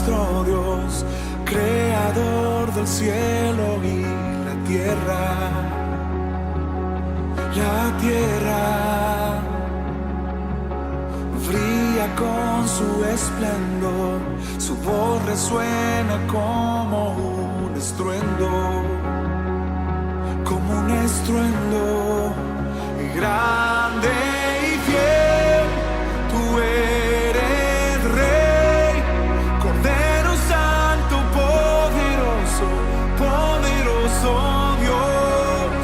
nuestro Dios, creador del cielo y la tierra. La tierra brilla con su esplendor, su voz resuena como un estruendo, y grande y fiel, tú eres Rey, Cordero Santo, poderoso, poderoso Dios,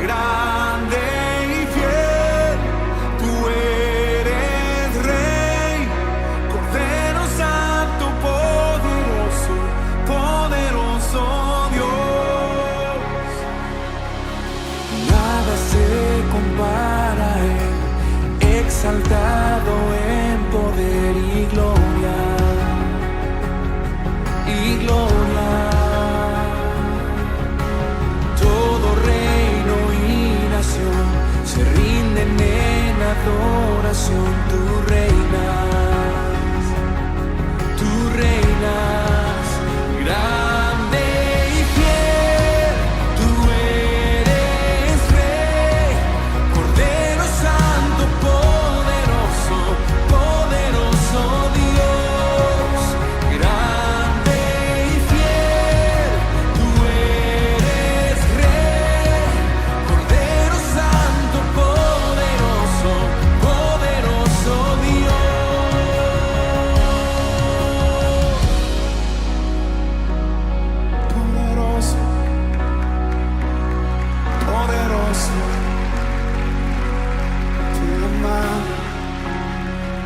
grande y fiel, tú eres Rey, Cordero Santo, poderoso, poderoso Dios. Nada se compara a Él, exaltado en poder y gloria, Todo reino y nación se rinden en adoración. Tú reinas, grande y fiel, tú eres Rey, Cordero Santo, poderoso, poderoso Dios, grande y fiel, tú eres Rey, Cordero Santo, poderoso, poderoso Dios. Poderoso, poderoso, tu mano,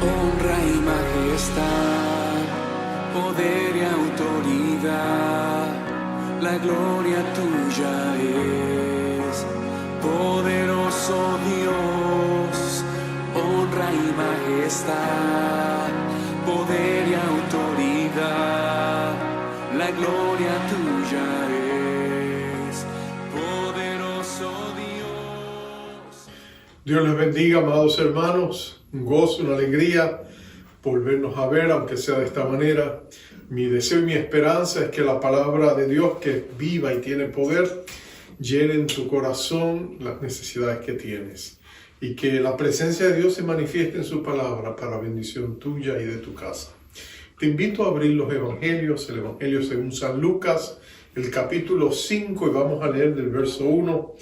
honra y majestad, poder y autoridad, la gloria tuya es, poderoso Dios, honra y majestad, poder y autoridad, la gloria tuya es, poderoso Dios. Dios les bendiga, amados hermanos. Un gozo, una alegría volvernos a ver, aunque sea de esta manera. Mi deseo y mi esperanza es que la palabra de Dios, que es viva y tiene poder, llene en tu corazón las necesidades que tienes. Y que la presencia de Dios se manifieste en su palabra para bendición tuya y de tu casa. Te invito a abrir los evangelios, el evangelio según San Lucas, el capítulo 5, y vamos a leer del verso 1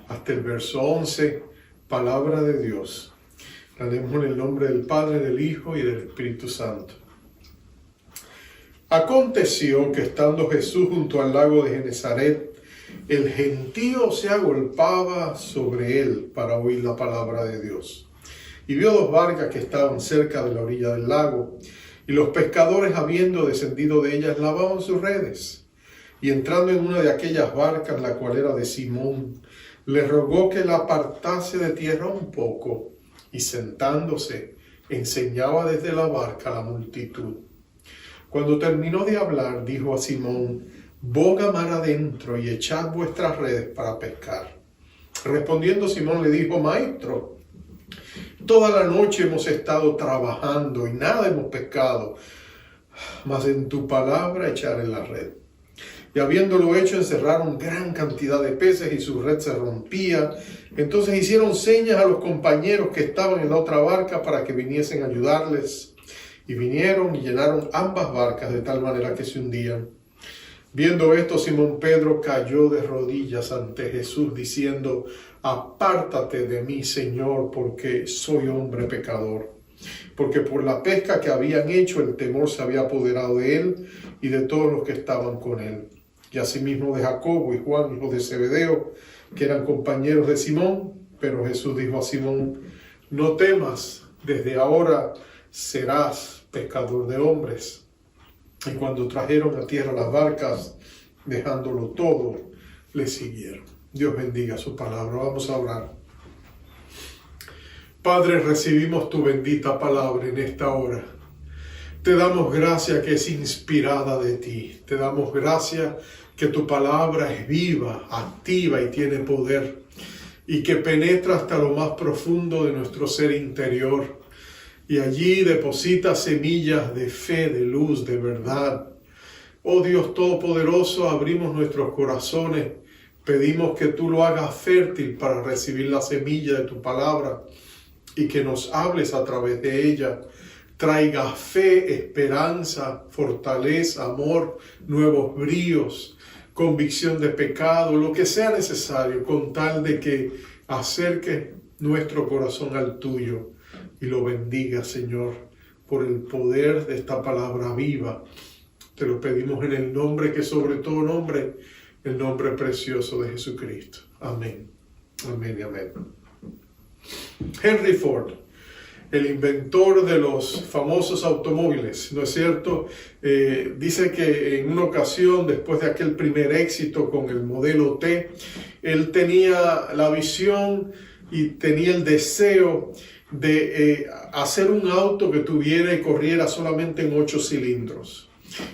hasta el verso 11, palabra de Dios. La leemos en el nombre del Padre, del Hijo y del Espíritu Santo. Aconteció que estando Jesús junto al lago de Genesaret, el gentío se agolpaba sobre él para oír la palabra de Dios. Y vio dos barcas que estaban cerca de la orilla del lago, y los pescadores, habiendo descendido de ellas, lavaban sus redes. Y entrando en una de aquellas barcas, la cual era de Simón, le rogó que la apartase de tierra un poco, y sentándose, enseñaba desde la barca a la multitud. Cuando terminó de hablar, dijo a Simón: boga mar adentro y echad vuestras redes para pescar. Respondiendo Simón le dijo: Maestro, toda la noche hemos estado trabajando y nada hemos pescado, mas en tu palabra echaré la red. Y habiéndolo hecho, encerraron gran cantidad de peces y su red se rompía. Entonces hicieron señas a los compañeros que estaban en la otra barca para que viniesen a ayudarles. Y vinieron y llenaron ambas barcas de tal manera que se hundían. Viendo esto, Simón Pedro cayó de rodillas ante Jesús, diciendo: apártate de mí, Señor, porque soy hombre pecador. Porque por la pesca que habían hecho, el temor se había apoderado de él y de todos los que estaban con él. Y asimismo de Jacobo y Juan, hijos de Zebedeo, que eran compañeros de Simón. Pero Jesús dijo a Simón: no temas, desde ahora serás pescador de hombres. Y cuando trajeron a tierra las barcas, dejándolo todo, le siguieron. Dios bendiga su palabra. Vamos a orar. Padre, recibimos tu bendita palabra en esta hora. Te damos gracias que es inspirada de ti. Te damos gracias que tu palabra es viva, activa y tiene poder, y que penetra hasta lo más profundo de nuestro ser interior y allí deposita semillas de fe, de luz, de verdad. Oh Dios Todopoderoso, abrimos nuestros corazones, pedimos que tú lo hagas fértil para recibir la semilla de tu palabra y que nos hables a través de ella. Traiga fe, esperanza, fortaleza, amor, nuevos bríos, convicción de pecado, lo que sea necesario, con tal de que acerque nuestro corazón al tuyo y lo bendiga, Señor, por el poder de esta palabra viva. Te lo pedimos en el nombre que sobre todo nombre, el nombre precioso de Jesucristo. Amén. Amén y amén. Henry Ford, el inventor de los famosos automóviles, ¿no es cierto? Dice que en una ocasión, después de aquel primer éxito con el modelo T, él tenía la visión y tenía el deseo de hacer un auto que tuviera y corriera solamente en 8 cilindros.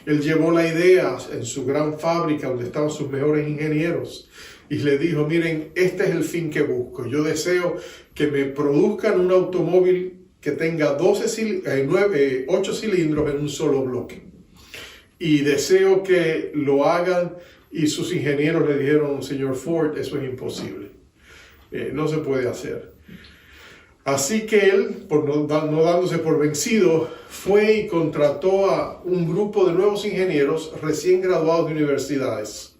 Él llevó la idea en su gran fábrica donde estaban sus mejores ingenieros y le dijo: miren, este es el fin que busco. Yo deseo que me produzcan un automóvil que tenga 8 cilindros en un solo bloque. Y deseo que lo hagan. Y sus ingenieros le dijeron: señor Ford, eso es imposible. No se puede hacer. Así que él, no dándose por vencido, fue y contrató a un grupo de nuevos ingenieros recién graduados de universidades.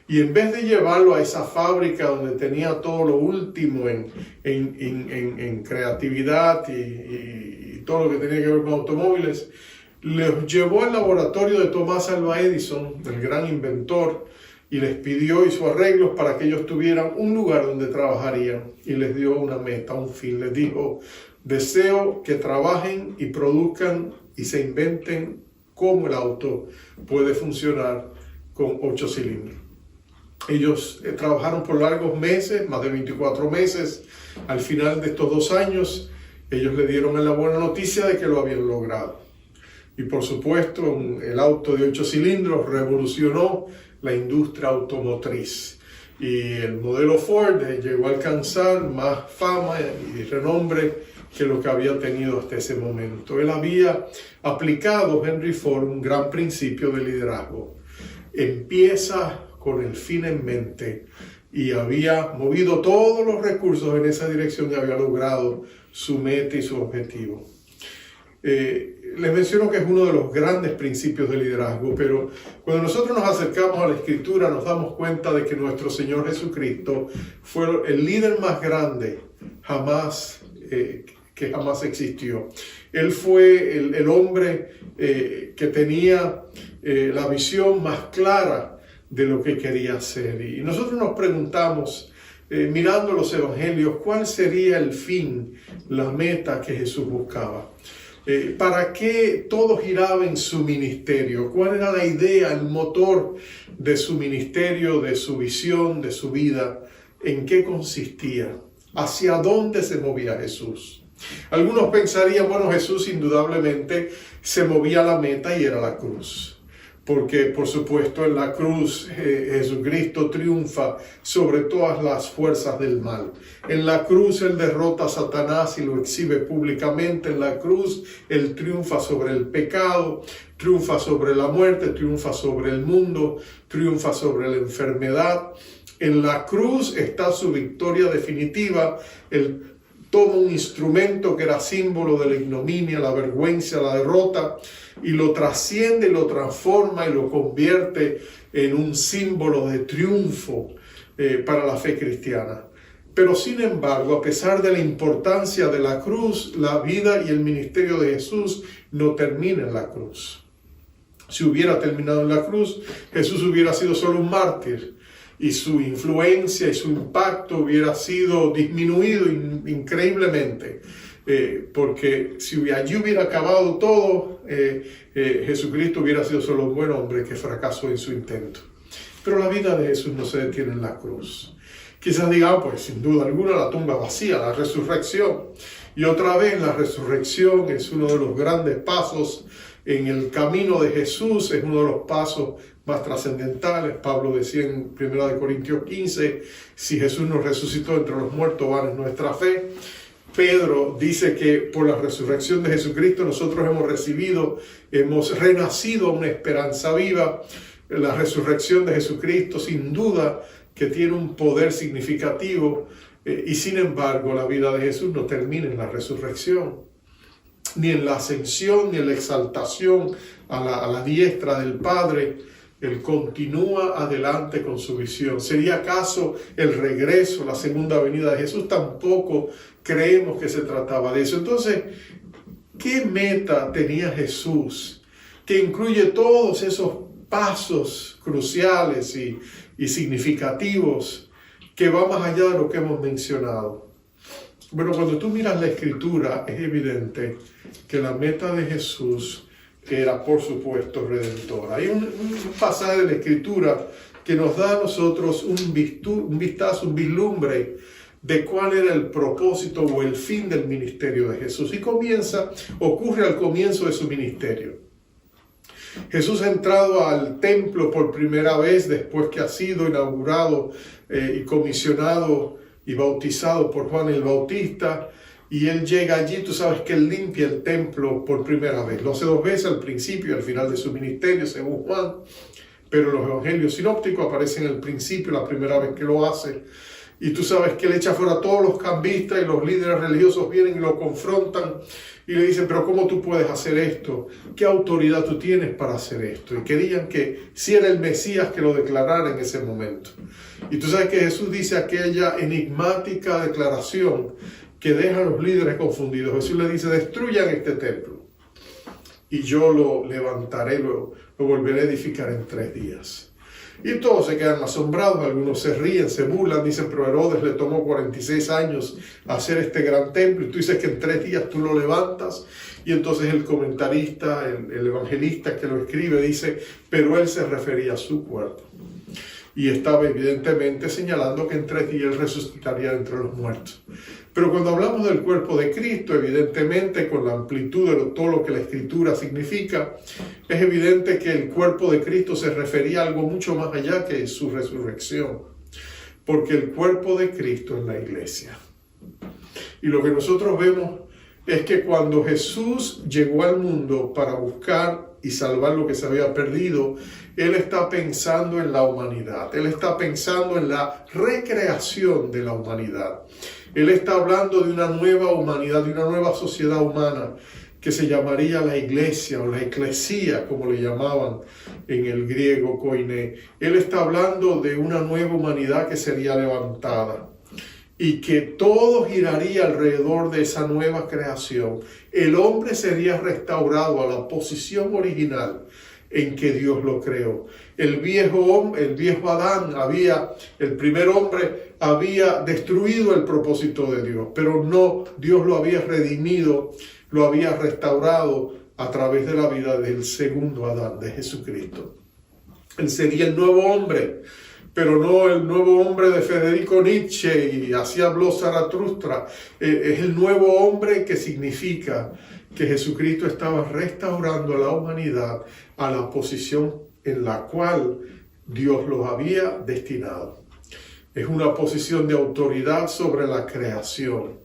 Y en vez de llevarlo a esa fábrica donde tenía todo lo último en creatividad y todo lo que tenía que ver con automóviles, los llevó al laboratorio de Thomas Alva Edison, el gran inventor, y les pidió, hizo arreglos para que ellos tuvieran un lugar donde trabajarían, y les dio una meta, un fin. Les dijo: deseo que trabajen y produzcan y se inventen cómo el auto puede funcionar con 8 cilindros. Ellos trabajaron por largos meses, más de 24 meses. Al final de estos 2 años, ellos le dieron la buena noticia de que lo habían logrado. Y por supuesto, el auto de 8 cilindros revolucionó la industria automotriz. Y el modelo Ford llegó a alcanzar más fama y renombre que lo que había tenido hasta ese momento. Él había aplicado, Henry Ford, un gran principio de liderazgo. Empieza con el fin en mente, y había movido todos los recursos en esa dirección y había logrado su meta y su objetivo. Les menciono que es uno de los grandes principios de liderazgo, pero cuando nosotros nos acercamos a la Escritura nos damos cuenta de que nuestro Señor Jesucristo fue el líder más grande que jamás existió. Él fue el hombre que tenía la visión más clara de lo que quería hacer. Y nosotros nos preguntamos, mirando los evangelios, ¿cuál sería el fin, la meta que Jesús buscaba? ¿Para qué todo giraba en su ministerio? ¿Cuál era la idea, el motor de su ministerio, de su visión, de su vida? ¿En qué consistía? ¿Hacia dónde se movía Jesús? Algunos pensarían, bueno, Jesús indudablemente se movía a la meta y era la cruz. Porque, por supuesto, en la cruz Jesucristo triunfa sobre todas las fuerzas del mal. En la cruz Él derrota a Satanás y lo exhibe públicamente. En la cruz Él triunfa sobre el pecado, triunfa sobre la muerte, triunfa sobre el mundo, triunfa sobre la enfermedad. En la cruz está su victoria definitiva. Él toma un instrumento que era símbolo de la ignominia, la vergüenza, la derrota, y lo trasciende, lo transforma y lo convierte en un símbolo de triunfo para la fe cristiana. Pero sin embargo, a pesar de la importancia de la cruz, la vida y el ministerio de Jesús no termina en la cruz. Si hubiera terminado en la cruz, Jesús hubiera sido solo un mártir, y su influencia y su impacto hubiera sido disminuido increíblemente. Porque si allí hubiera acabado todo, Jesucristo hubiera sido solo un buen hombre que fracasó en su intento. Pero la vida de Jesús no se detiene en la cruz. Quizás digan, pues sin duda alguna, la tumba vacía, la resurrección. Y otra vez la resurrección es uno de los grandes pasos en el camino de Jesús, es uno de los pasos más trascendentales. Pablo decía en 1 Corintios 15, si Jesús nos resucitó entre los muertos, vana es nuestra fe. Pedro dice que por la resurrección de Jesucristo nosotros hemos renacido a una esperanza viva. La resurrección de Jesucristo sin duda que tiene un poder significativo y sin embargo la vida de Jesús no termina en la resurrección, ni en la ascensión, ni en la exaltación a la diestra del Padre. Él continúa adelante con su visión. ¿Sería acaso el regreso, la segunda venida de Jesús? Tampoco creemos que se trataba de eso. Entonces, ¿qué meta tenía Jesús que incluye todos esos pasos cruciales y significativos que va más allá de lo que hemos mencionado? Bueno, cuando tú miras la Escritura, es evidente que la meta de Jesús era, por supuesto, redentora. Hay un pasaje de la Escritura que nos da a nosotros un vistazo, un vislumbre de cuál era el propósito o el fin del ministerio de Jesús. Y ocurre al comienzo de su ministerio. Jesús ha entrado al templo por primera vez después que ha sido inaugurado y comisionado y bautizado por Juan el Bautista. Y él llega allí, tú sabes que él limpia el templo por primera vez. Lo hace 2 veces, al principio y al final de su ministerio, según Juan. Pero los evangelios sinópticos aparecen al principio, la primera vez que lo hace. Y tú sabes que él echa fuera a todos los cambistas y los líderes religiosos vienen y lo confrontan y le dicen, pero ¿cómo tú puedes hacer esto? ¿Qué autoridad tú tienes para hacer esto? Y querían que si era el Mesías que lo declarara en ese momento. Y tú sabes que Jesús dice aquella enigmática declaración que deja a los líderes confundidos. Jesús le dice, destruyan este templo y yo lo levantaré, lo volveré a edificar en 3 días. Y todos se quedan asombrados, algunos se ríen, se burlan, dicen, pero Herodes le tomó 46 años hacer este gran templo y tú dices que en 3 días tú lo levantas. Y entonces el comentarista, el evangelista que lo escribe dice, pero él se refería a su cuerpo. Y estaba evidentemente señalando que en 3 días él resucitaría entre los muertos. Pero cuando hablamos del cuerpo de Cristo, evidentemente con la amplitud de todo lo que la Escritura significa, es evidente que el cuerpo de Cristo se refería a algo mucho más allá que su resurrección. Porque el cuerpo de Cristo es la iglesia. Y lo que nosotros vemos es que cuando Jesús llegó al mundo para buscar y salvar lo que se había perdido, Él está pensando en la humanidad. Él está pensando en la recreación de la humanidad. Él está hablando de una nueva humanidad, de una nueva sociedad humana que se llamaría la iglesia o la eclesía, como le llamaban en el griego koiné. Él está hablando de una nueva humanidad que sería levantada y que todo giraría alrededor de esa nueva creación. El hombre sería restaurado a la posición original en que Dios lo creó. El viejo Adán el primer hombre había destruido el propósito de Dios, pero no, Dios lo había redimido, lo había restaurado a través de la vida del segundo Adán, de Jesucristo. Él sería el nuevo hombre, pero no el nuevo hombre de Federico Nietzsche y así habló Zaratustra. Es el nuevo hombre que significa que Jesucristo estaba restaurando a la humanidad a la posición en la cual Dios los había destinado. Es una posición de autoridad sobre la creación.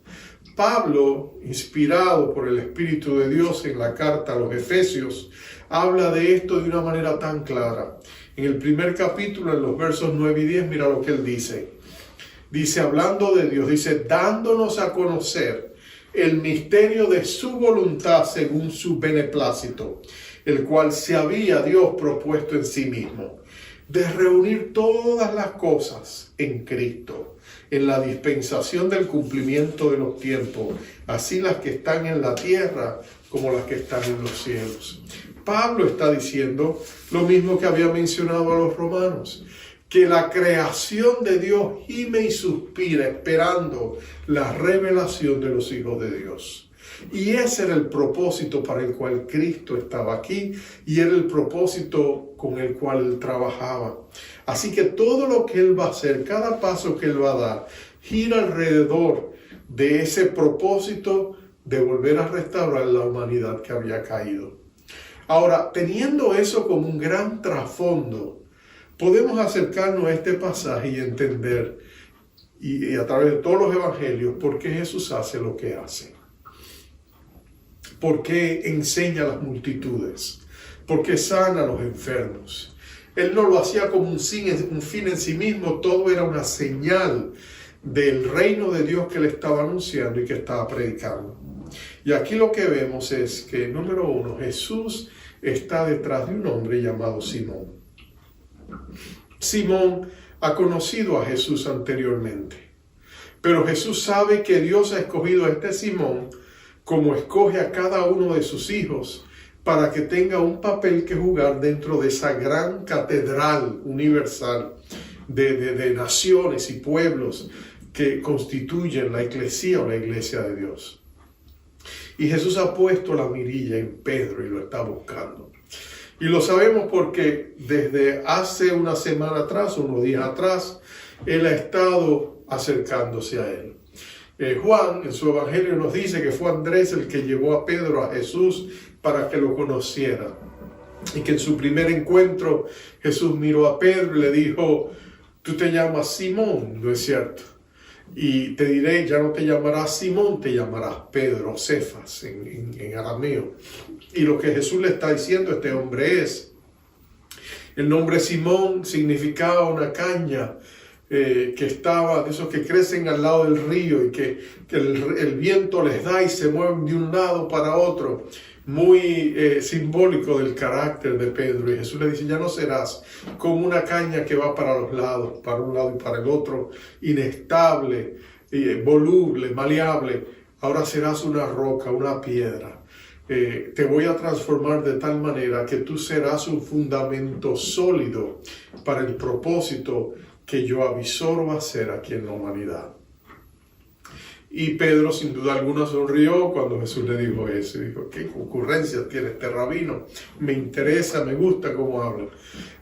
Pablo, inspirado por el Espíritu de Dios en la carta a los Efesios, habla de esto de una manera tan clara. En el primer capítulo, en los versos 9 y 10, mira lo que él dice. Dice, hablando de Dios, dice, dándonos a conocer el misterio de su voluntad según su beneplácito, el cual se había Dios propuesto en sí mismo, de reunir todas las cosas en Cristo, en la dispensación del cumplimiento de los tiempos, así las que están en la tierra como las que están en los cielos. Pablo está diciendo lo mismo que había mencionado a los romanos, que la creación de Dios gime y suspira esperando la revelación de los hijos de Dios. Y ese era el propósito para el cual Cristo estaba aquí y era el propósito con el cual Él trabajaba. Así que todo lo que Él va a hacer, cada paso que Él va a dar, gira alrededor de ese propósito de volver a restaurar la humanidad que había caído. Ahora, teniendo eso como un gran trasfondo, podemos acercarnos a este pasaje y entender y a través de todos los evangelios por qué Jesús hace lo que hace. ¿Por qué enseña a las multitudes? ¿Por qué sana a los enfermos? Él no lo hacía como un fin en sí mismo, todo era una señal del reino de Dios que le estaba anunciando y que estaba predicando. Y aquí lo que vemos es que, número uno, Jesús está detrás de un hombre llamado Simón. Simón ha conocido a Jesús anteriormente, pero Jesús sabe que Dios ha escogido a este Simón como escoge a cada uno de sus hijos para que tenga un papel que jugar dentro de esa gran catedral universal de naciones y pueblos que constituyen la eclesía o la iglesia de Dios. Y Jesús ha puesto la mirilla en Pedro y lo está buscando. Y lo sabemos porque desde hace una semana atrás, unos días atrás, Él ha estado acercándose a Él. Juan en su evangelio nos dice que fue Andrés el que llevó a Pedro a Jesús para que lo conociera. Y que en su primer encuentro Jesús miró a Pedro y le dijo, tú te llamas Simón, ¿no es cierto? Y te diré, ya no te llamarás Simón, te llamarás Pedro, Cefas en arameo. Y lo que Jesús le está diciendo a este hombre es, el nombre Simón significaba una caña que estaba, de esos que crecen al lado del río y que el viento les da y se mueven de un lado para otro. Muy simbólico del carácter de Pedro. Y Jesús le dice, ya no serás como una caña que va para los lados, para un lado y para el otro, inestable, voluble, maleable. Ahora serás una roca, una piedra. Te voy a transformar de tal manera que tú serás un fundamento sólido para el propósito que yo avisoro hacer aquí en la humanidad. Y Pedro sin duda alguna sonrió cuando Jesús le dijo eso. Y dijo, ¿qué ocurrencia tiene este rabino? Me interesa, me gusta cómo habla.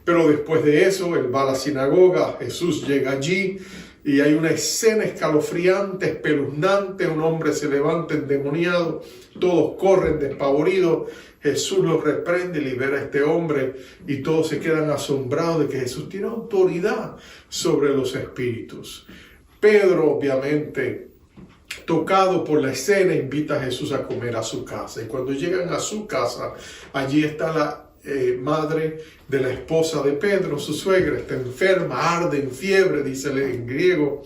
Pero después de eso, él va a la sinagoga, Jesús llega allí y hay una escena escalofriante, espeluznante. Un hombre se levanta endemoniado, todos corren despavoridos. Jesús los reprende, libera a este hombre y todos se quedan asombrados de que Jesús tiene autoridad sobre los espíritus. Pedro, obviamente, tocado por la escena, invita a Jesús a comer a su casa. Y cuando llegan a su casa, allí está la madre de la esposa de Pedro, su suegra, está enferma, arde en fiebre, dice en griego.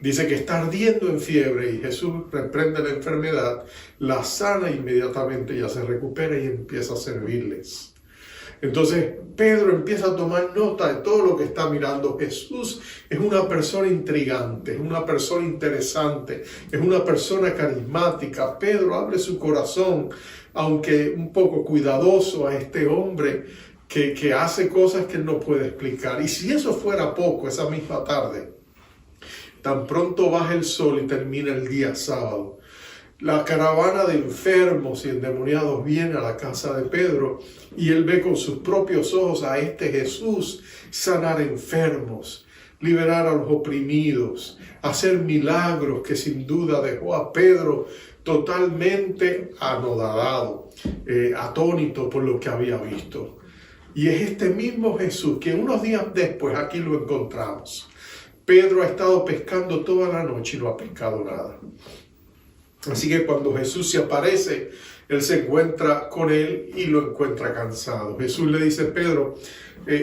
Dice que está ardiendo en fiebre y Jesús reprende la enfermedad, la sana inmediatamente, ya se recupera y empieza a servirles. Entonces Pedro empieza a tomar nota de todo lo que está mirando. Jesús es una persona intrigante, es una persona interesante, es una persona carismática. Pedro abre su corazón, aunque un poco cuidadoso, a este hombre que hace cosas que él no puede explicar. Y si eso fuera poco, esa misma tarde, tan pronto baja el sol y termina el día sábado, la caravana de enfermos y endemoniados viene a la casa de Pedro y él ve con sus propios ojos a este Jesús sanar enfermos, liberar a los oprimidos, hacer milagros que sin duda dejó a Pedro totalmente anodado, atónito por lo que había visto. Y es este mismo Jesús que unos días después aquí lo encontramos. Pedro ha estado pescando toda la noche y no ha pescado nada. Así que cuando Jesús se aparece, él se encuentra con él y lo encuentra cansado. Jesús le dice, Pedro,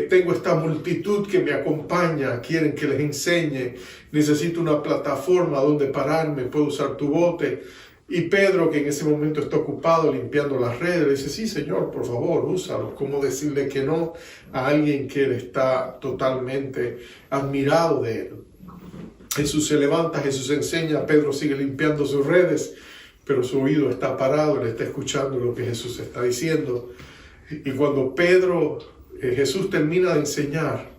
tengo esta multitud que me acompaña, quieren que les enseñe, necesito una plataforma donde pararme, puedo usar tu bote. Y Pedro, que en ese momento está ocupado limpiando las redes, le dice, sí Señor, por favor, úsalo. ¿Cómo decirle que no a alguien que él está totalmente admirado de él? Jesús se levanta, Jesús enseña, Pedro sigue limpiando sus redes, pero su oído está parado, él está escuchando lo que Jesús está diciendo. Y cuando Jesús termina de enseñar,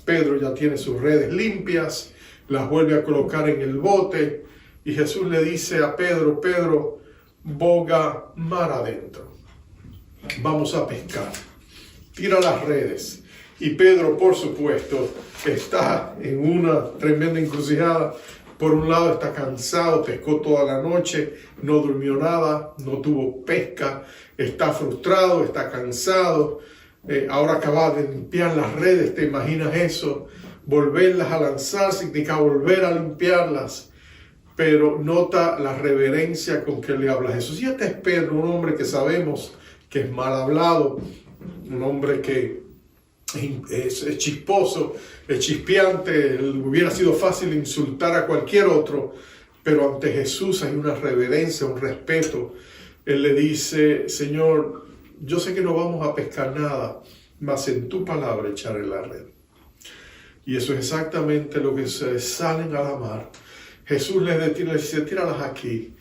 Pedro ya tiene sus redes limpias, las vuelve a colocar en el bote, y Jesús le dice a Pedro, Pedro, boga mar adentro, vamos a pescar, tira las redes. Y Pedro, por supuesto, está en una tremenda encrucijada. Por un lado está cansado, pescó toda la noche, no durmió nada, no tuvo pesca, está frustrado, está cansado. Ahora acaba de limpiar las redes, ¿te imaginas eso? volverlas a lanzar, significa volver a limpiarlas. Pero nota la reverencia con que le habla Jesús. Y este es Pedro, un hombre que sabemos que es mal hablado, un hombre que es chisposo, es chispeante, hubiera sido fácil insultar a cualquier otro, pero ante Jesús hay una reverencia, un respeto. Él le dice: Señor, yo sé que no vamos a pescar nada, mas en tu palabra echaré la red. Y eso es exactamente lo que se salen a la mar. Jesús les dice: tíralas aquí.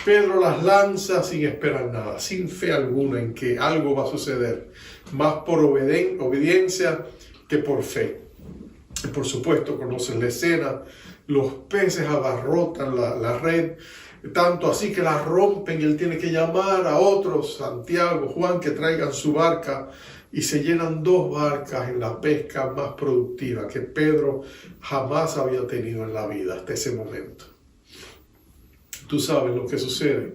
Pedro las lanza sin esperar nada, sin fe alguna en que algo va a suceder, más por obediencia que por fe. Y por supuesto, conocen la escena, los peces abarrotan la red, tanto así que la rompen y él tiene que llamar a otros, Santiago, Juan, que traigan su barca, y se llenan 2 barcas en la pesca más productiva que Pedro jamás había tenido en la vida hasta ese momento. Tú sabes lo que sucede.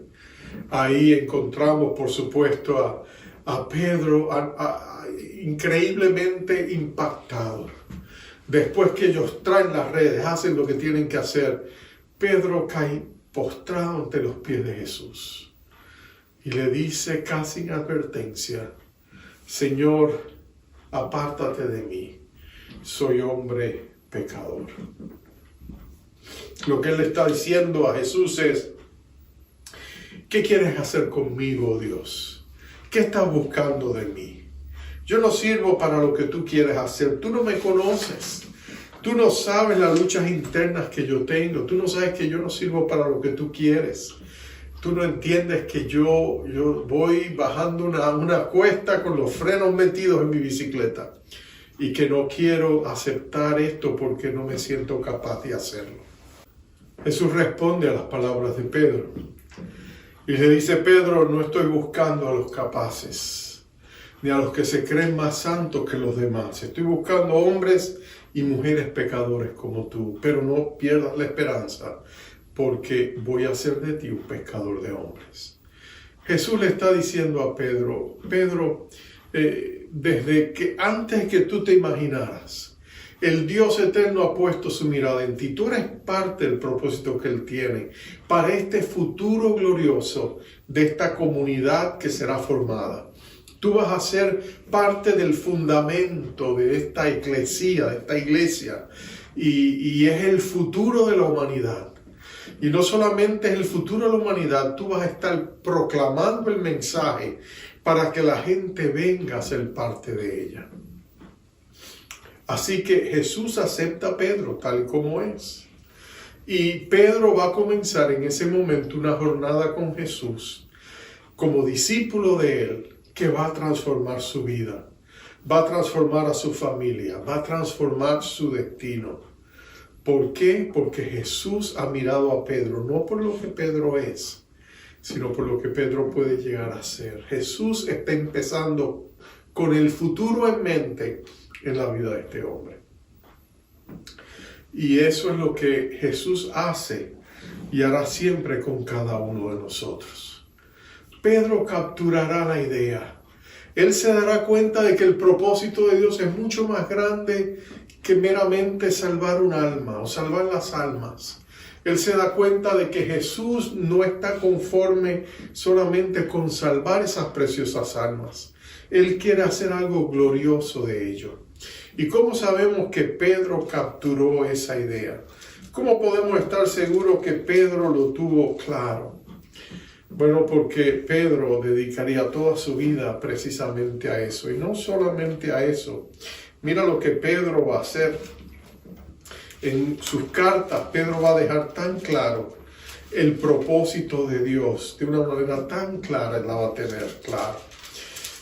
Ahí encontramos, por supuesto, a Pedro increíblemente impactado. Después que ellos traen las redes, hacen lo que tienen que hacer, Pedro cae postrado ante los pies de Jesús y le dice casi en advertencia: Señor, apártate de mí, soy hombre pecador. Lo que él le está diciendo a Jesús es: ¿qué quieres hacer conmigo, Dios? ¿Qué estás buscando de mí? Yo no sirvo para lo que tú quieres hacer. Tú no me conoces. Tú no sabes las luchas internas que yo tengo. Tú no sabes que yo no sirvo para lo que tú quieres. Tú no entiendes que yo voy bajando una cuesta con los frenos metidos en mi bicicleta y que no quiero aceptar esto porque no me siento capaz de hacerlo. Jesús responde a las palabras de Pedro y le dice: Pedro, no estoy buscando a los capaces, ni a los que se creen más santos que los demás. Estoy buscando hombres y mujeres pecadores como tú, pero no pierdas la esperanza, porque voy a hacer de ti un pescador de hombres. Jesús le está diciendo a Pedro: Pedro, desde que antes que tú te imaginaras, el Dios eterno ha puesto su mirada en ti. Tú eres parte del propósito que Él tiene para este futuro glorioso de esta comunidad que será formada. Tú vas a ser parte del fundamento de esta iglesia, y es el futuro de la humanidad. Y no solamente es el futuro de la humanidad, tú vas a estar proclamando el mensaje para que la gente venga a ser parte de ella. Así que Jesús acepta a Pedro tal como es. Y Pedro va a comenzar en ese momento una jornada con Jesús como discípulo de Él, que va a transformar su vida, va a transformar a su familia, va a transformar su destino. ¿Por qué? Porque Jesús ha mirado a Pedro, no por lo que Pedro es, sino por lo que Pedro puede llegar a ser. Jesús está empezando con el futuro en mente en la vida de este hombre. Y eso es lo que Jesús hace y hará siempre con cada uno de nosotros. Pedro capturará la idea. Él se dará cuenta de que el propósito de Dios es mucho más grande que meramente salvar un alma o salvar las almas. Él se da cuenta de que Jesús no está conforme solamente con salvar esas preciosas almas. Él quiere hacer algo glorioso de ello. ¿Y cómo sabemos que Pedro capturó esa idea? ¿Cómo podemos estar seguros que Pedro lo tuvo claro? Bueno, porque Pedro dedicaría toda su vida precisamente a eso. Y no solamente a eso. Mira lo que Pedro va a hacer. En sus cartas, Pedro va a dejar tan claro el propósito de Dios. De una manera tan clara, la va a tener clara.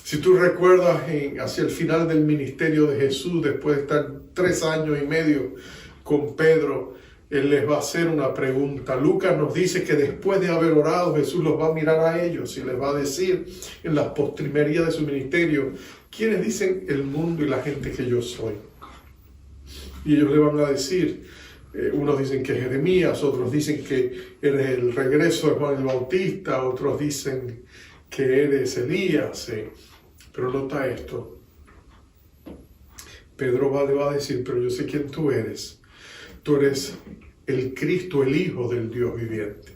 Si tú recuerdas, hacia el final del ministerio de Jesús, después de estar 3 años y medio con Pedro, Él les va a hacer una pregunta. Lucas nos dice que después de haber orado, Jesús los va a mirar a ellos y les va a decir en las postrimerías de su ministerio: ¿quiénes dicen el mundo y la gente que yo soy? Y ellos le van a decir, unos dicen que es Jeremías, otros dicen que eres el regreso de Juan el Bautista, otros dicen que eres Elías. Pero nota esto. Pedro le va a decir, pero yo sé quién tú eres. Tú eres el Cristo, el Hijo del Dios viviente.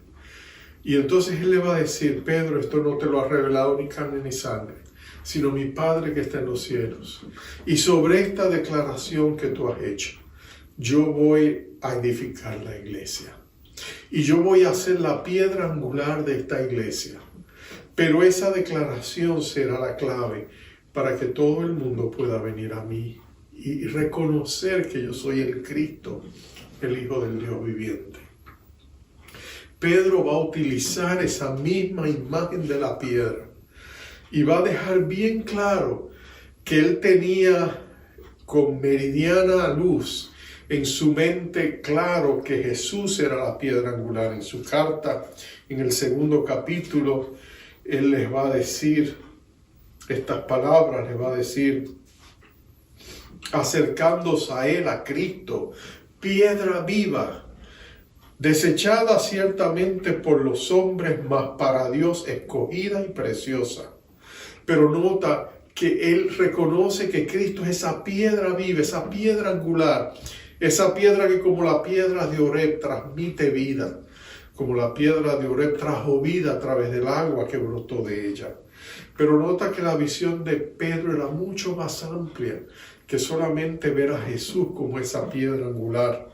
Y entonces él le va a decir, Pedro, esto no te lo ha revelado ni carne ni sangre, sino mi Padre que está en los cielos. Y sobre esta declaración que tú has hecho, yo voy a edificar la iglesia. Y yo voy a ser la piedra angular de esta iglesia. Pero esa declaración será la clave para que todo el mundo pueda venir a mí y reconocer que yo soy el Cristo, el Hijo del Dios viviente. Pedro va a utilizar esa misma imagen de la piedra y va a dejar bien claro que él tenía con meridiana luz en su mente claro que Jesús era la piedra angular. En su carta, en el 2 capítulo, él les va a decir estas palabras, les va a decir, acercándose a él, a Cristo, piedra viva, desechada ciertamente por los hombres, mas para Dios escogida y preciosa. Pero nota que él reconoce que Cristo es esa piedra viva, esa piedra angular, esa piedra que como la piedra de Oreb transmite vida, como la piedra de Oreb trajo vida a través del agua que brotó de ella. Pero nota que la visión de Pedro era mucho más amplia que solamente ver a Jesús como esa piedra angular.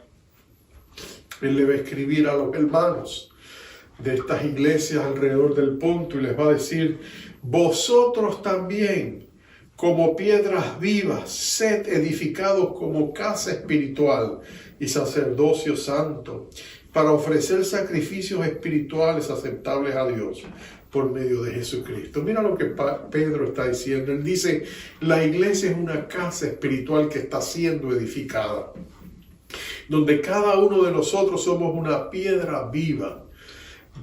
Él le va a escribir a los hermanos de estas iglesias alrededor del Ponto y les va a decir, vosotros también, como piedras vivas, sed edificados como casa espiritual y sacerdocio santo, para ofrecer sacrificios espirituales aceptables a Dios por medio de Jesucristo. Mira lo que Pedro está diciendo. Él dice, la iglesia es una casa espiritual que está siendo edificada, donde cada uno de nosotros somos una piedra viva,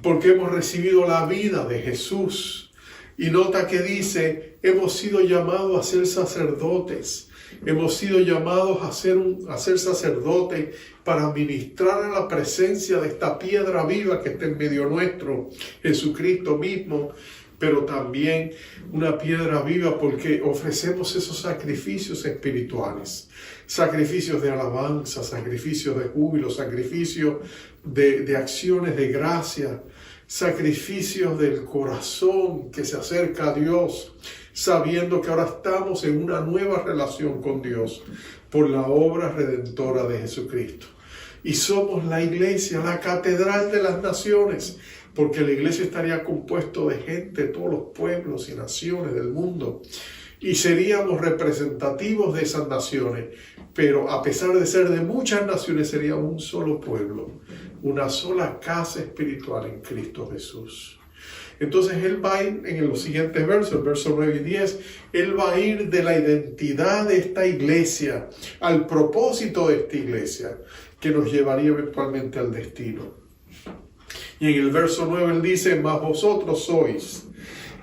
porque hemos recibido la vida de Jesús. Y nota que dice, hemos sido llamados a ser sacerdotes, hemos sido llamados a ser sacerdotes para ministrar a la presencia de esta piedra viva que está en medio nuestro, Jesucristo mismo, pero también una piedra viva porque ofrecemos esos sacrificios espirituales, sacrificios de alabanza, sacrificios de júbilo, sacrificios de acciones de gracia, sacrificios del corazón que se acerca a Dios, sabiendo que ahora estamos en una nueva relación con Dios por la obra redentora de Jesucristo. Y somos la iglesia, la catedral de las naciones, porque la iglesia estaría compuesto de gente de todos los pueblos y naciones del mundo. Y seríamos representativos de esas naciones, pero a pesar de ser de muchas naciones, sería un solo pueblo, una sola casa espiritual en Cristo Jesús. Entonces él va a ir en los siguientes versos, versos 9 y 10, él va a ir de la identidad de esta iglesia al propósito de esta iglesia, que nos llevaría eventualmente al destino. Y en el verso 9 él dice, mas vosotros sois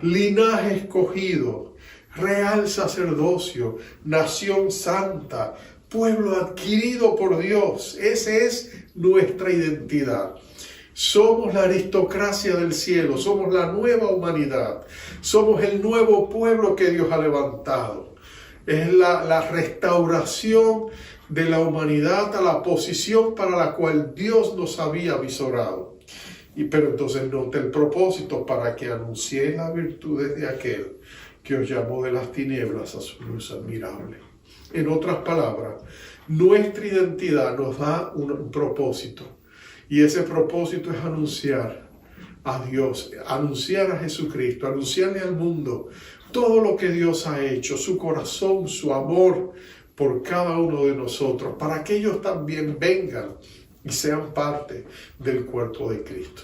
linaje escogido, real sacerdocio, nación santa, pueblo adquirido por Dios. Esa es nuestra identidad. Somos la aristocracia del cielo, somos la nueva humanidad, somos el nuevo pueblo que Dios ha levantado. Es la restauración de la humanidad a la posición para la cual Dios nos había visorado. Pero entonces note el propósito, para que anunciéis las virtudes de aquel que os llamó de las tinieblas a su luz admirable. En otras palabras, nuestra identidad nos da un propósito. Y ese propósito es anunciar a Dios, anunciar a Jesucristo, anunciarle al mundo todo lo que Dios ha hecho, su corazón, su amor por cada uno de nosotros, para que ellos también vengan y sean parte del cuerpo de Cristo.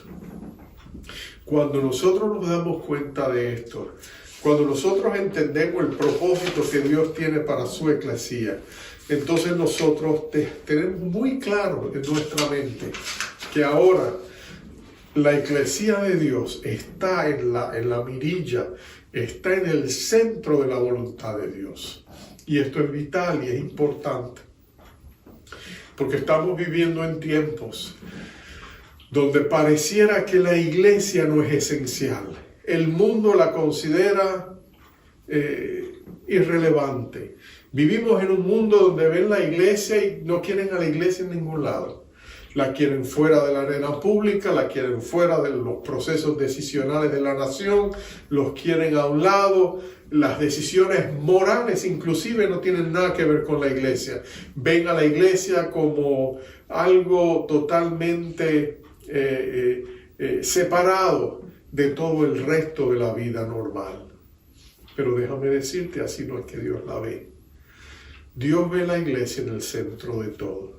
Cuando nosotros nos damos cuenta de esto, cuando nosotros entendemos el propósito que Dios tiene para su eclesía, entonces nosotros tenemos muy claro en nuestra mente que ahora la eclesía de Dios está en la mirilla, está en el centro de la voluntad de Dios. Y esto es vital y es importante, porque estamos viviendo en tiempos donde pareciera que la iglesia no es esencial. El mundo la considera irrelevante. Vivimos en un mundo donde ven la iglesia y no quieren a la iglesia en ningún lado. La quieren fuera de la arena pública, la quieren fuera de los procesos decisionales de la nación, los quieren a un lado. Las decisiones morales inclusive no tienen nada que ver con la iglesia. Ven a la iglesia como algo totalmente separado de todo el resto de la vida normal. Pero déjame decirte, así no es que Dios la ve. Dios ve a la iglesia en el centro de todo.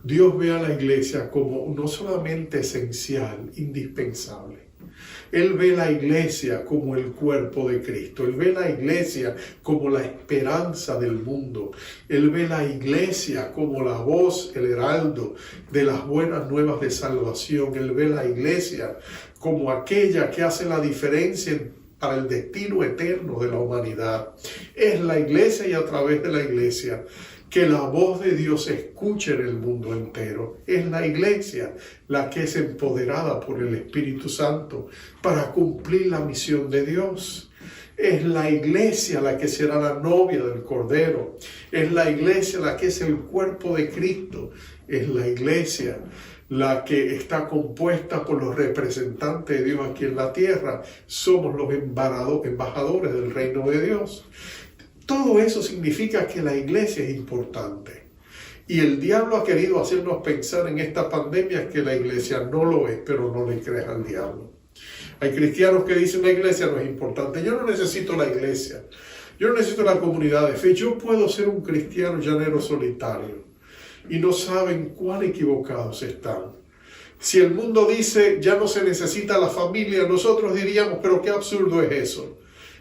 Dios ve a la iglesia como no solamente esencial, indispensable. Él ve la iglesia como el cuerpo de Cristo. Él ve la iglesia como la esperanza del mundo. Él ve la iglesia como la voz, el heraldo de las buenas nuevas de salvación. Él ve la iglesia como aquella que hace la diferencia para el destino eterno de la humanidad. Es la iglesia y a través de la iglesia que la voz de Dios se escuche en el mundo entero. Es la iglesia la que es empoderada por el Espíritu Santo para cumplir la misión de Dios. Es la iglesia la que será la novia del Cordero. Es la iglesia la que es el cuerpo de Cristo. Es la iglesia la que está compuesta por los representantes de Dios aquí en la tierra. Somos los embajadores del reino de Dios. Todo eso significa que la iglesia es importante. Y el diablo ha querido hacernos pensar en esta pandemia que la iglesia no lo es, pero no le creas al diablo. Hay cristianos que dicen la iglesia no es importante. Yo no necesito la iglesia. Yo no necesito la comunidad de fe. Yo puedo ser un cristiano llanero solitario. Y no saben cuán equivocados están. Si el mundo dice ya no se necesita la familia, nosotros diríamos, pero qué absurdo es eso.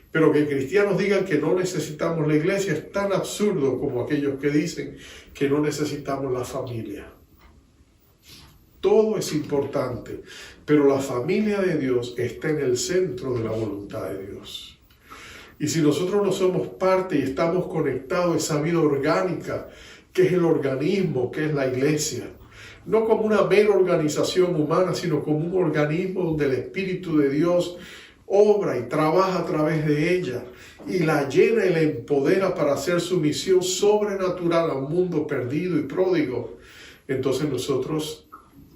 Pero que cristianos digan que no necesitamos la iglesia es tan absurdo como aquellos que dicen que no necesitamos la familia. Todo es importante, pero la familia de Dios está en el centro de la voluntad de Dios. Y si nosotros no somos parte y estamos conectados a esa vida orgánica, que es el organismo, que es la iglesia, no como una mera organización humana, sino como un organismo donde el Espíritu de Dios obra y trabaja a través de ella y la llena y la empodera para hacer su misión sobrenatural a un mundo perdido y pródigo, entonces nosotros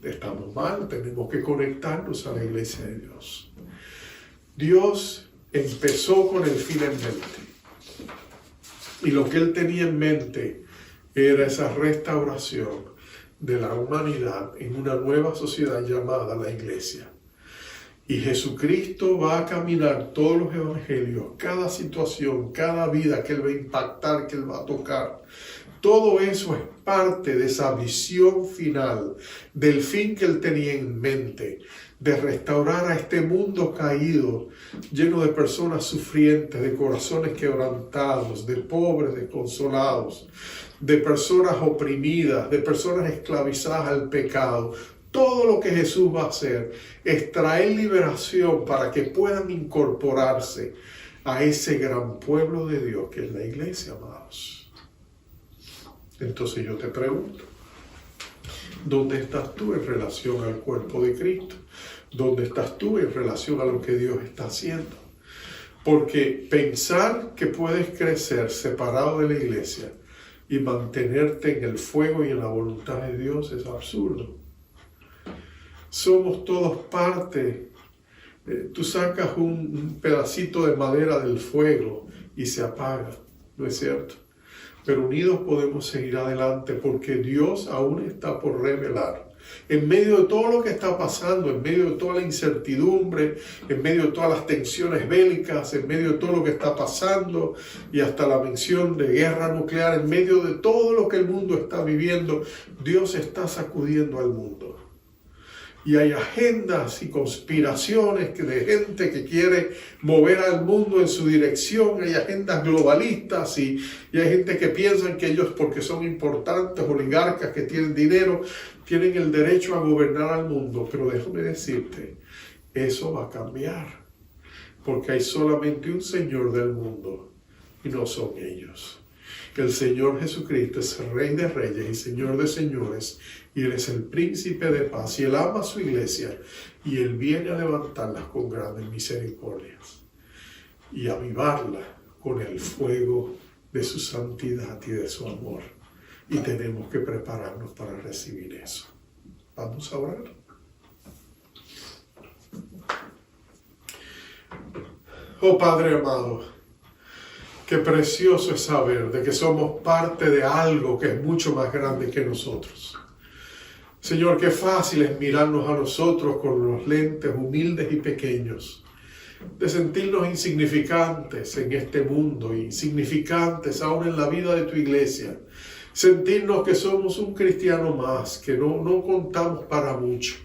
estamos mal. Tenemos que conectarnos a la iglesia de Dios. Dios empezó con el fin en mente, y lo que Él tenía en mente era esa restauración de la humanidad en una nueva sociedad llamada la iglesia. Y Jesucristo va a caminar todos los evangelios, cada situación, cada vida que Él va a impactar, que Él va a tocar. Todo eso es parte de esa visión final, del fin que Él tenía en mente, de restaurar a este mundo caído, lleno de personas sufrientes, de corazones quebrantados, de pobres desconsolados, de personas oprimidas, de personas esclavizadas al pecado. Todo lo que Jesús va a hacer es traer liberación para que puedan incorporarse a ese gran pueblo de Dios que es la iglesia, amados. Entonces yo te pregunto, ¿dónde estás tú en relación al cuerpo de Cristo? ¿Dónde estás tú en relación a lo que Dios está haciendo? Porque pensar que puedes crecer separado de la iglesia y mantenerte en el fuego y en la voluntad de Dios es absurdo. Somos todos parte. Tú sacas un pedacito de madera del fuego y se apaga, ¿no es cierto? Pero unidos podemos seguir adelante porque Dios aún está por revelar. En medio de todo lo que está pasando, en medio de toda la incertidumbre, en medio de todas las tensiones bélicas, en medio de todo lo que está pasando y hasta la mención de guerra nuclear, en medio de todo lo que el mundo está viviendo, Dios está sacudiendo al mundo. Y hay agendas y conspiraciones de gente que quiere mover al mundo en su dirección. Hay agendas globalistas y hay gente que piensa que ellos, porque son importantes, oligarcas que tienen dinero, tienen el derecho a gobernar al mundo. Pero déjame decirte, eso va a cambiar. Porque hay solamente un Señor del mundo y no son ellos. El Señor Jesucristo es el Rey de Reyes y Señor de Señores, y Él es el Príncipe de Paz, y Él ama a su iglesia, y Él viene a levantarlas con grandes misericordias y avivarla con el fuego de su santidad y de su amor. Y tenemos que prepararnos para recibir eso. Vamos a orar. Oh Padre amado, qué precioso es saber de que somos parte de algo que es mucho más grande que nosotros. Señor, qué fácil es mirarnos a nosotros con los lentes humildes y pequeños, de sentirnos insignificantes en este mundo, insignificantes aún en la vida de tu iglesia, sentirnos que somos un cristiano más, que no contamos para mucho.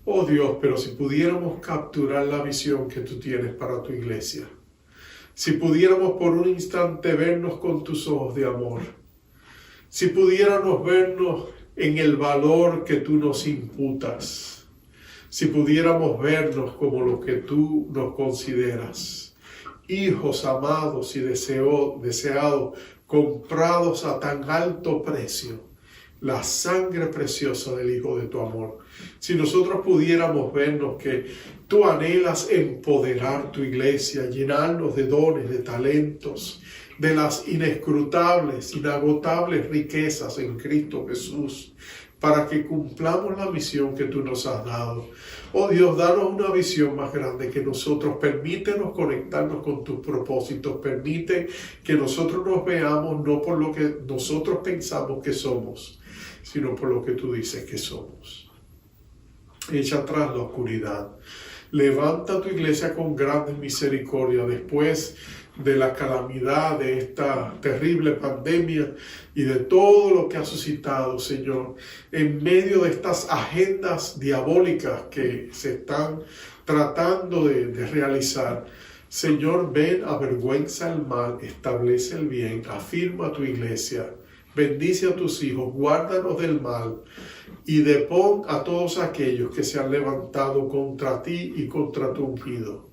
Oh Dios, pero si pudiéramos capturar la visión que tú tienes para tu iglesia, si pudiéramos por un instante vernos con tus ojos de amor, si pudiéramos vernos en el valor que tú nos imputas, si pudiéramos vernos como lo que tú nos consideras, hijos amados y deseados, comprados a tan alto precio, la sangre preciosa del Hijo de tu amor. Si nosotros pudiéramos vernos que tú anhelas empoderar tu iglesia, llenarnos de dones, de talentos, de las inescrutables, inagotables riquezas en Cristo Jesús, para que cumplamos la misión que tú nos has dado. Oh Dios, danos una visión más grande que nosotros. Permítenos conectarnos con tus propósitos. Permite que nosotros nos veamos no por lo que nosotros pensamos que somos, sino por lo que tú dices que somos. Echa atrás la oscuridad. Levanta tu iglesia con grande misericordia después de la calamidad de esta terrible pandemia y de todo lo que ha suscitado, Señor, en medio de estas agendas diabólicas que se están tratando de realizar. Señor, ven, avergüenza el mal, establece el bien, afirma tu iglesia, bendice a tus hijos, guárdanos del mal y depón a todos aquellos que se han levantado contra ti y contra tu ungido.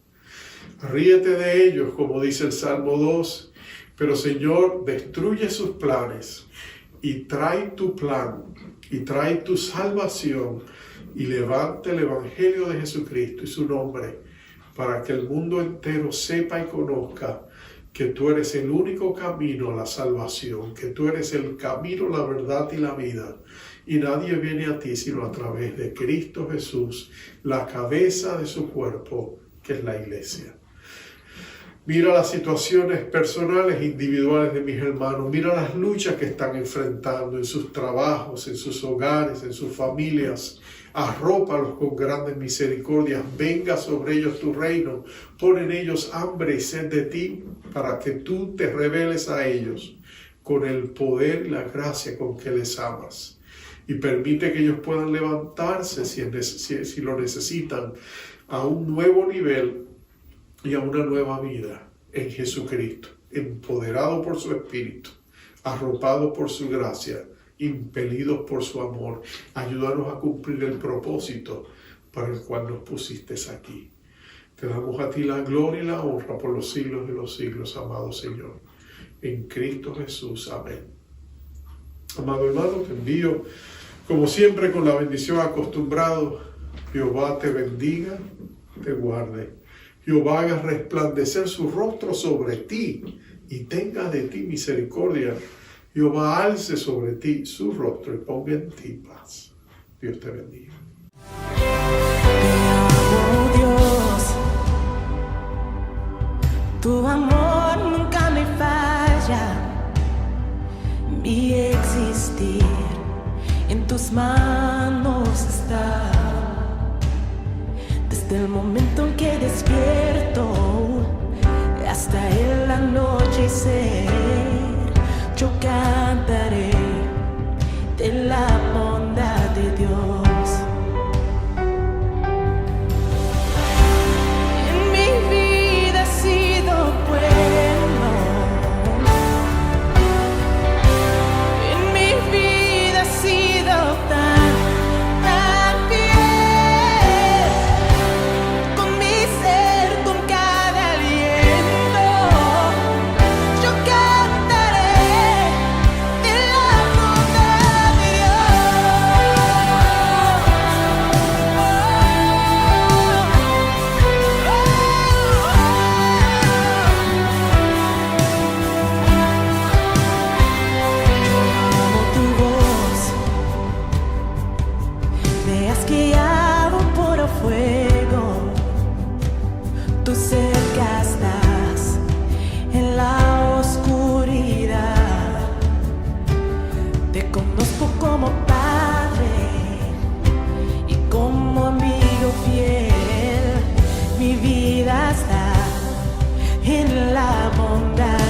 Ríete de ellos, como dice el Salmo 2, pero Señor, destruye sus planes y trae tu plan y trae tu salvación y levante el Evangelio de Jesucristo y su nombre para que el mundo entero sepa y conozca que tú eres el único camino a la salvación, que tú eres el camino, la verdad y la vida. Y nadie viene a ti sino a través de Cristo Jesús, la cabeza de su cuerpo, que es la iglesia. Mira las situaciones personales e individuales de mis hermanos. Mira las luchas que están enfrentando en sus trabajos, en sus hogares, en sus familias. Arrópalos con grandes misericordias. Venga sobre ellos tu reino. Pon en ellos hambre y sed de ti para que tú te reveles a ellos con el poder y la gracia con que les amas. Y permite que ellos puedan levantarse si lo necesitan a un nuevo nivel y a una nueva vida en Jesucristo, empoderado por su Espíritu, arropado por su gracia, impelidos por su amor. Ayúdanos a cumplir el propósito para el cual nos pusiste aquí. Te damos a ti la gloria y la honra por los siglos de los siglos, amado Señor. En Cristo Jesús. Amén. Amado hermano, te envío, como siempre, con la bendición acostumbrado. Jehová te bendiga, te guarde. Jehová haga resplandecer su rostro sobre ti y tenga de ti misericordia. Jehová alce sobre ti su rostro y ponga en ti paz. Dios te bendiga. Te amo, Dios. Tu amor nunca me falla. Mi existir en tus manos está. Desde el momento en que despierto hasta el anochecer, yo cantaré de la bondad de Dios. vida está en la bondad.